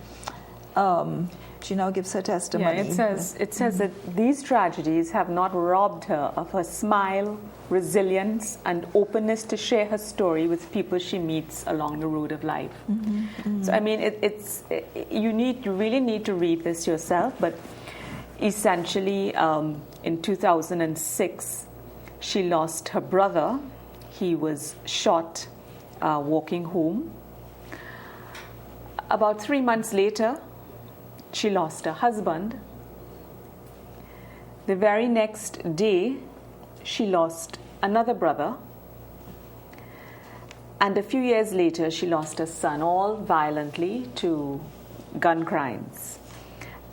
She now gives her testimony. Yeah, it says that these tragedies have not robbed her of her smile, resilience, and openness to share her story with people she meets along the road of life. So, I mean, you really need to read this yourself, but essentially, in 2006, she lost her brother. He was shot walking home. About 3 months later, she lost her husband. The very next day, she lost another brother. And a few years later, she lost her son, all violently to gun crimes.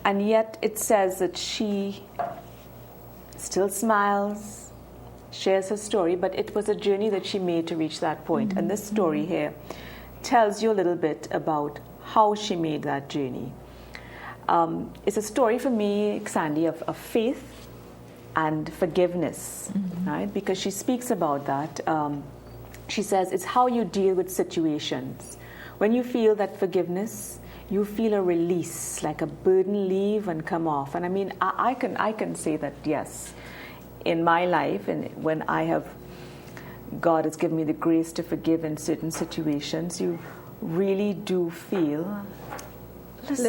And yet it says that she still smiles, shares her story, but it was a journey that she made to reach that point. And this story here tells you a little bit about how she made that journey. It's a story for me, Sandy, of faith and forgiveness, right? Because she speaks about that. She says it's how you deal with situations. When you feel that forgiveness, you feel a release, like a burden leave and come off. And I mean, I can say that, yes, in my life, and when God has given me the grace to forgive in certain situations, you really do feel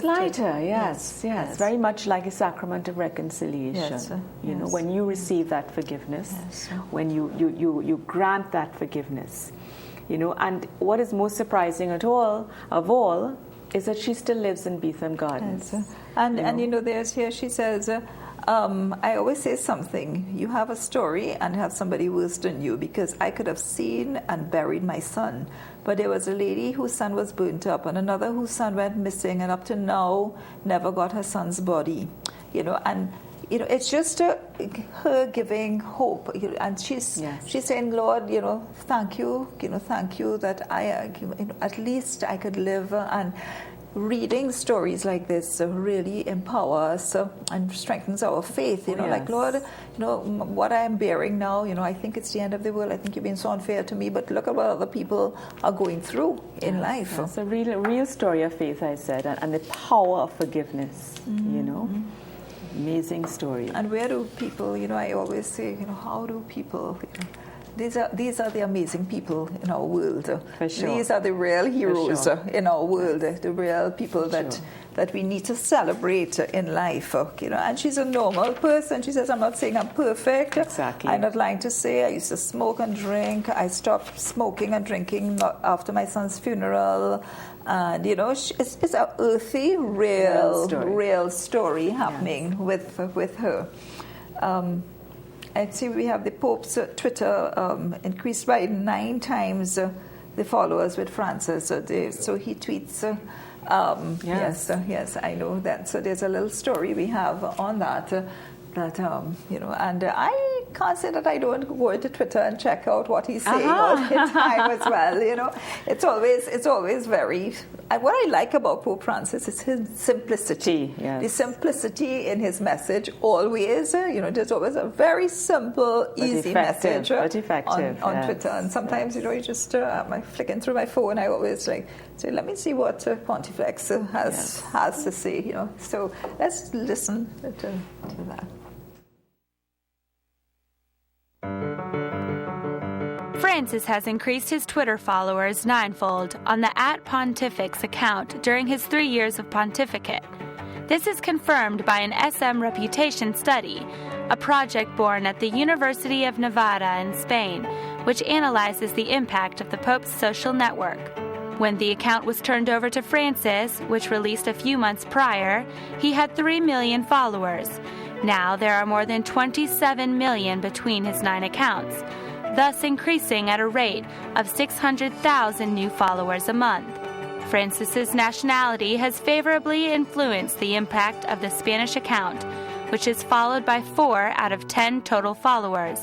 lighter, yes. Very much like a sacrament of reconciliation. You know, when you receive that forgiveness, when you grant that forgiveness, you know. And what is most surprising of all is that she still lives in Beetham Gardens. Yes. And you know, there's here she says, I always say something. You have a story and have somebody worse than you, because I could have seen and buried my son. But there was a lady whose son was burnt up and another whose son went missing and up to now never got her son's body. You know, and you know, it's just her giving hope, you know, and she's saying, Lord, you know, thank you that I, you know, at least I could live. And reading stories like this really empower us and strengthens our faith. You know, like, Lord, you know, what I am bearing now, you know, I think it's the end of the world. I think you've been so unfair to me, but look at what other people are going through in life. It's a real story of faith, I said, and the power of forgiveness, you know. Amazing story. And where do people, you know, I always say, you know, how do people, you know, these are the amazing people in our world. For sure. These are the real heroes in our world, the real people that we need to celebrate in life. You know, and she's a normal person. She says, I'm not saying I'm perfect. Exactly. I'm not lying to say I used to smoke and drink. I stopped smoking and drinking after my son's funeral. And, you know, it's an earthy, real story happening with her. I see we have the Pope's Twitter increased by 9 times the followers with Francis. So he tweets. Yes, I know that. So there's a little story we have on that. You know, and I can't say that I don't go into Twitter and check out what he's saying all the time as well. You know, it's always very. What I like about Pope Francis is his simplicity. The simplicity in his message always. You know, there's always a very simple, easy message on Twitter. And sometimes, you know, you just I'm flicking through my phone. I always say, let me see what Pontifex has to say. You know, so let's listen to that. Francis has increased his Twitter followers 9-fold on the @Pontifex account during his 3 years of pontificate. This is confirmed by an SM reputation study, a project born at the University of Nevada in Spain, which analyzes the impact of the Pope's social network. When the account was turned over to Francis, which released a few months prior, he had 3 million followers. Now there are more than 27 million between his 9 accounts, thus increasing at a rate of 600,000 new followers a month. Francis's nationality has favorably influenced the impact of the Spanish account, which is followed by 4 out of 10 total followers.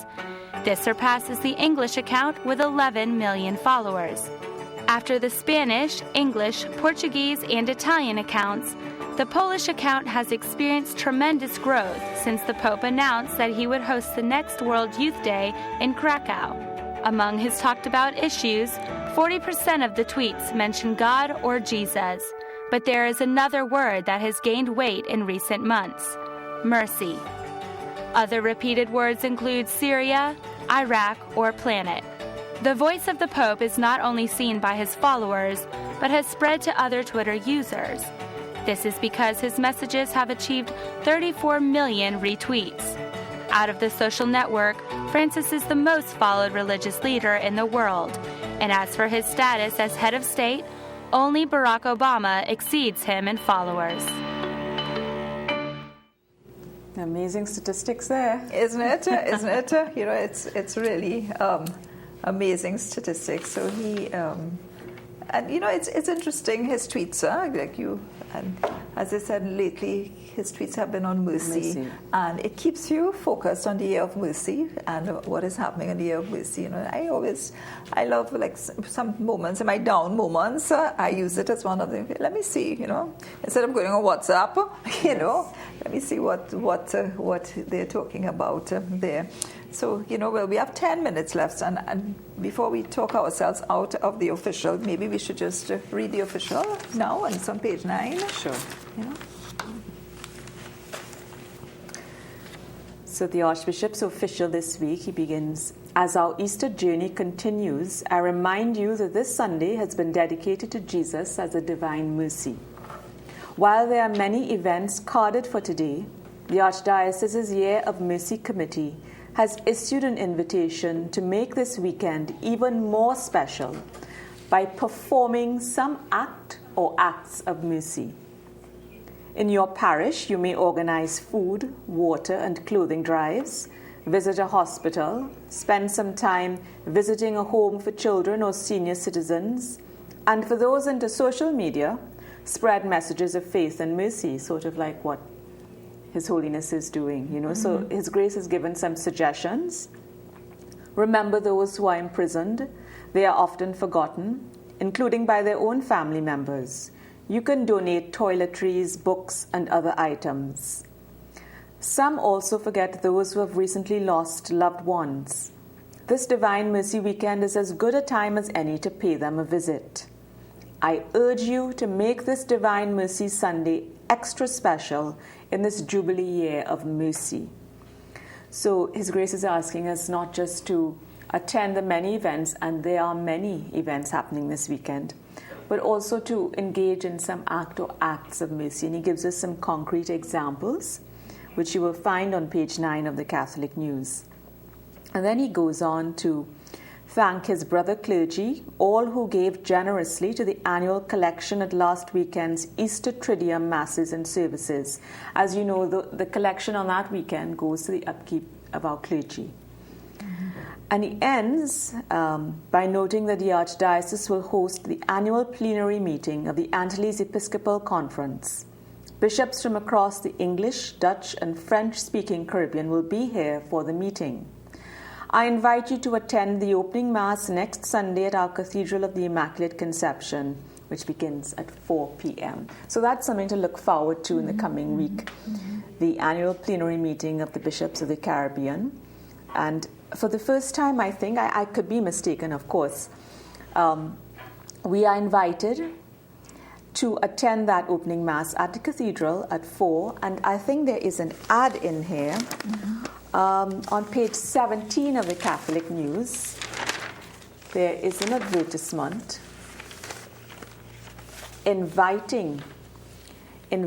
This surpasses the English account with 11 million followers. After the Spanish, English, Portuguese, and Italian accounts, the Polish account has experienced tremendous growth since the Pope announced that he would host the next World Youth Day in Krakow. Among his talked about issues, 40% of the tweets mention God or Jesus. But there is another word that has gained weight in recent months: mercy. Other repeated words include Syria, Iraq, or planet. The voice of the Pope is not only seen by his followers, but has spread to other Twitter users. This is because his messages have achieved 34 million retweets. Out of the social network, Francis is the most followed religious leader in the world. And as for his status as head of state, only Barack Obama exceeds him in followers. Amazing statistics there. Isn't it? You know, it's really amazing statistics. So he, and you know, it's interesting, his tweets, like you, and as I said lately, his tweets have been on mercy. And it keeps you focused on the year of mercy and what is happening in the year of mercy. You know, I love like some moments, in my down moments, I use it as one of them. Let me see, you know, instead of going on WhatsApp, you know, let me see what they're talking about there. So, you know, well, we have 10 minutes left, and before we talk ourselves out of the official, maybe we should just read the official now, and it's on page 9. Sure. You know? So the Archbishop's official this week, he begins, as our Easter journey continues, I remind you that this Sunday has been dedicated to Jesus as a divine mercy. While there are many events carded for today, the Archdiocese's Year of Mercy Committee has issued an invitation to make this weekend even more special by performing some act or acts of mercy. In your parish, you may organize food, water, and clothing drives, visit a hospital, spend some time visiting a home for children or senior citizens, and for those into social media, spread messages of faith and mercy, sort of like what His Holiness is doing, So His Grace has given some suggestions. Remember those who are imprisoned. They are often forgotten, including by their own family members. You can donate toiletries, books, and other items. Some also forget those who have recently lost loved ones. This Divine Mercy Weekend is as good a time as any to pay them a visit. I urge you to make this Divine Mercy Sunday extra special in this Jubilee year of mercy. So His Grace is asking us not just to attend the many events, and there are many events happening this weekend, but also to engage in some act or acts of mercy. And he gives us some concrete examples, which you will find on page 9 of the Catholic News. And then he goes on to thank his brother clergy, all who gave generously to the annual collection at last weekend's Easter Triduum Masses and services. As you know, the collection on that weekend goes to the upkeep of our clergy. And he ends by noting that the Archdiocese will host the annual plenary meeting of the Antilles Episcopal Conference. Bishops from across the English, Dutch, and French-speaking Caribbean will be here for the meeting. I invite you to attend the opening Mass next Sunday at our Cathedral of the Immaculate Conception, which begins at 4 p.m. So that's something to look forward to in the coming week, the annual plenary meeting of the Bishops of the Caribbean. And for the first time, I think, I could be mistaken, of course, we are invited to attend that opening Mass at the Cathedral at 4, and I think there is an ad in here. On page 17 of the Catholic News, there is an advertisement inviting the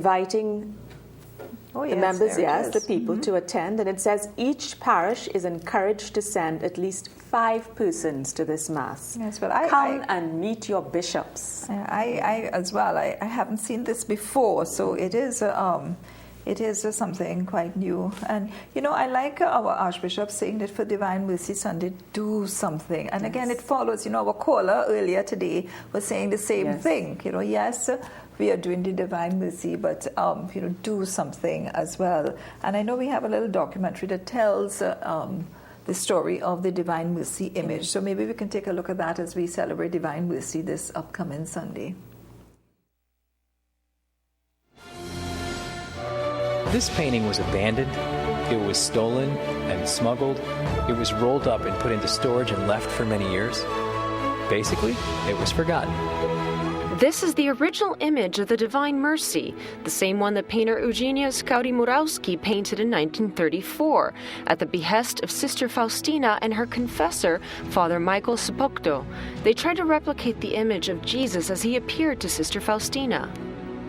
members, the people to attend, and it says each parish is encouraged to send at least 5 persons to this Mass. Yes, but Come and meet your bishops. I as well. I haven't seen this before, so it is something quite new. And, I like our Archbishop saying that for Divine Mercy Sunday, do something. And again, it follows, our caller earlier today was saying the same thing. Yes, we are doing the Divine Mercy, but, do something as well. And I know we have a little documentary that tells the story of the Divine Mercy image. So maybe we can take a look at that as we celebrate Divine Mercy this upcoming Sunday. This painting was abandoned, it was stolen and smuggled, it was rolled up and put into storage and left for many years. Basically, it was forgotten. This is the original image of the Divine Mercy, the same one that painter Eugenia Skoudy-Murawski painted in 1934, at the behest of Sister Faustina and her confessor, Father Michael Sopocto. They tried to replicate the image of Jesus as he appeared to Sister Faustina.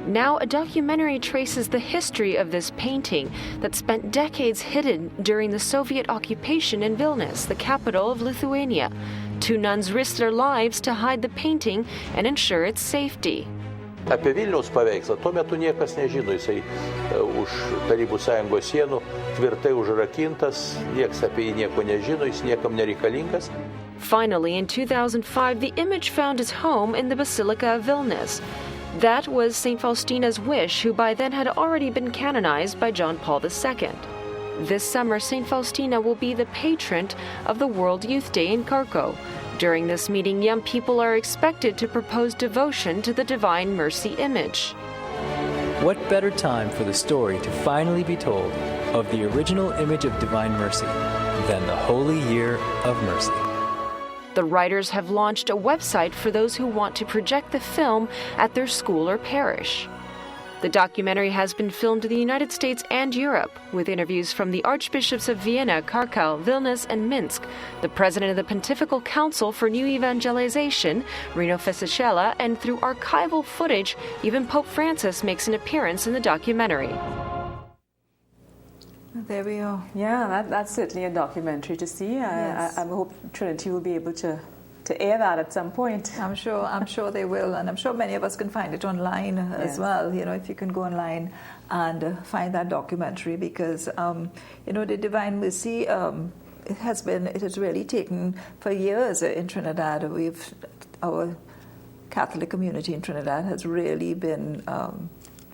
Now, a documentary traces the history of this painting that spent decades hidden during the Soviet occupation in Vilnius, the capital of Lithuania. 2 nuns risked their lives to hide the painting and ensure its safety. Apie Vilniaus paveikslą tuo metu niekas nežino, jisai už Tarybų Sąjungos sienų tvirtai užrakintas, niekas apie jį nieko nežino, jis niekam nereikalingas. Finally, in 2005, the image found its home in the Basilica of Vilnius. That was St. Faustina's wish, who by then had already been canonized by John Paul II. This summer, St. Faustina will be the patron of the World Youth Day in Kharkov. During this meeting, young people are expected to propose devotion to the Divine Mercy image. What better time for the story to finally be told of the original image of Divine Mercy than the Holy Year of Mercy? The writers have launched a website for those who want to project the film at their school or parish. The documentary has been filmed in the United States and Europe, with interviews from the Archbishops of Vienna, Kharkov, Vilnius, and Minsk, the president of the Pontifical Council for New Evangelization, Rino Fisichella, and through archival footage, even Pope Francis makes an appearance in the documentary. There we are. Yeah, that's certainly a documentary to see. I hope Trinity will be able to to air that at some point. I'm sure they will, and I'm sure many of us can find it online as well. You know, if you can go online and find that documentary, because you know, the Divine Mercy. It has really taken for years in Trinidad. Our Catholic community in Trinidad has really been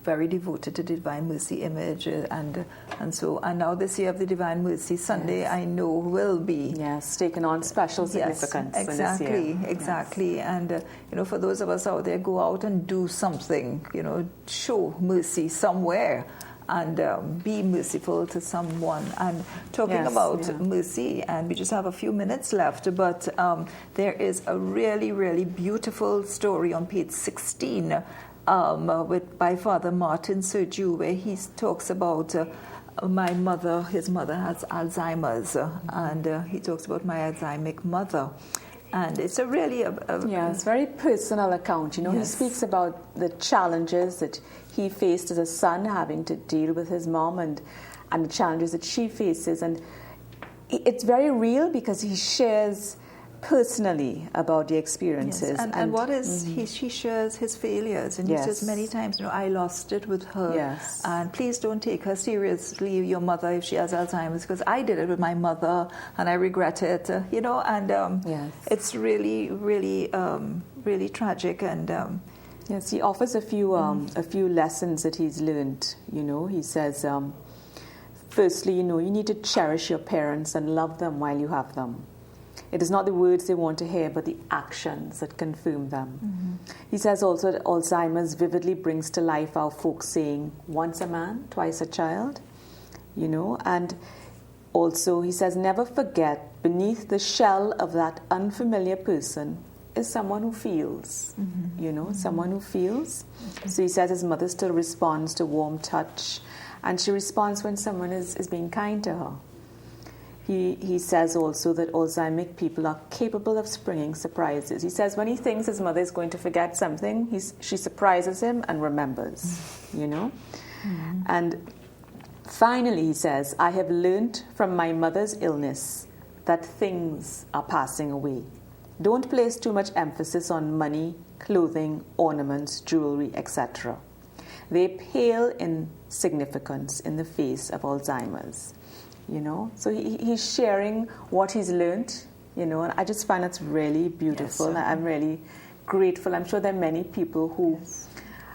very devoted to the Divine Mercy image, and now this year of the Divine Mercy Sunday, yes, I know will be taken on special significance. Yes, exactly. Yes. And you know, for those of us out there, go out and do something. You know, show mercy somewhere. And be merciful to someone. And talking about mercy, and we just have a few minutes left, but there is a really, really beautiful story on page 16 by Father Martin Sergiu, where he talks about my mother. His mother has Alzheimer's, and he talks about my Alzheimer's mother. And it's a really it's a very personal account. You know, yes, he speaks about the challenges that he faced as a son, having to deal with his mom, and the challenges that she faces. And it's very real because he shares personally about the experiences. Yes. And what is he shares his failures, and he says many times, you know, I lost it with her, and please don't take her seriously, your mother, if she has Alzheimer's, because I did it with my mother and I regret it, you know. And it's really, really, really tragic. And yes, he offers a few lessons that he's learned. You know, he says, firstly, you know, you need to cherish your parents and love them while you have them. It is not the words they want to hear, but the actions that confirm them. Mm-hmm. He says also that Alzheimer's vividly brings to life our folk saying, once a man, twice a child, you know. And also he says, never forget, beneath the shell of that unfamiliar person is someone who feels, you know, someone who feels. So he says his mother still responds to warm touch, and she responds when someone is being kind to her. He says also that Alzheimer's people are capable of springing surprises. He says when he thinks his mother is going to forget something, she surprises him and remembers, you know. Mm-hmm. And finally, he says, I have learned from my mother's illness that things are passing away. Don't place too much emphasis on money, clothing, ornaments, jewelry, etc. They pale in significance in the face of Alzheimer's. You know, so he's sharing what he's learned, you know, and I just find that's really beautiful. Yes, I'm really grateful. I'm sure there are many people who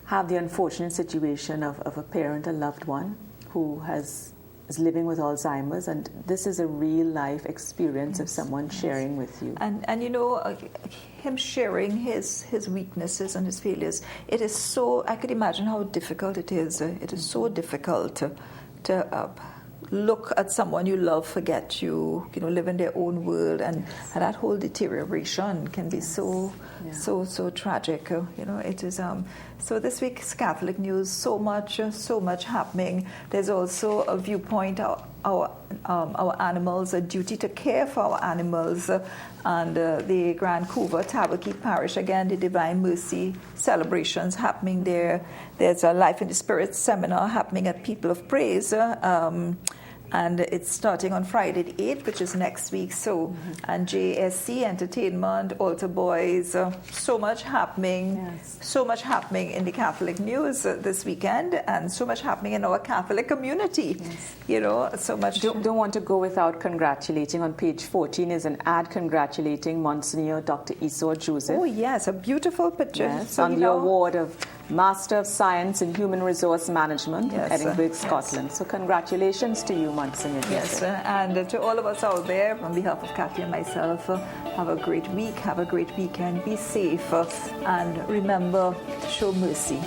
have the unfortunate situation of a parent, a loved one, who is living with Alzheimer's, and this is a real life experience of someone sharing with you. And you know, him sharing his weaknesses and his failures, it is so, I could imagine how difficult it is. It is so difficult to look at someone you love forget you, you know, live in their own world, and that whole deterioration can be so tragic. You know, it is. So this week's Catholic News, so much happening. There's also a viewpoint. Our animals, a duty to care for our animals, and the Grand Couva Tabernacle Parish, again, the Divine Mercy celebrations happening there. There's a Life in the Spirit seminar happening at People of Praise, and it's starting on Friday the 8th, which is next week. So, and JSC Entertainment, Altar Boys, so much happening. So much happening in the Catholic news this weekend, and so much happening in our Catholic community. You know, so much. Don't want to go without congratulating. On page 14 is an ad congratulating Monsignor Dr. Esau Joseph. Oh yes, a beautiful picture. Yes, so, on the award of Master of Science in Human Resource Management in Edinburgh, Scotland. So congratulations to you, Monsignor. Yes, and to all of us out there, on behalf of Kathy and myself, have a great week, have a great weekend, be safe, and remember to show mercy.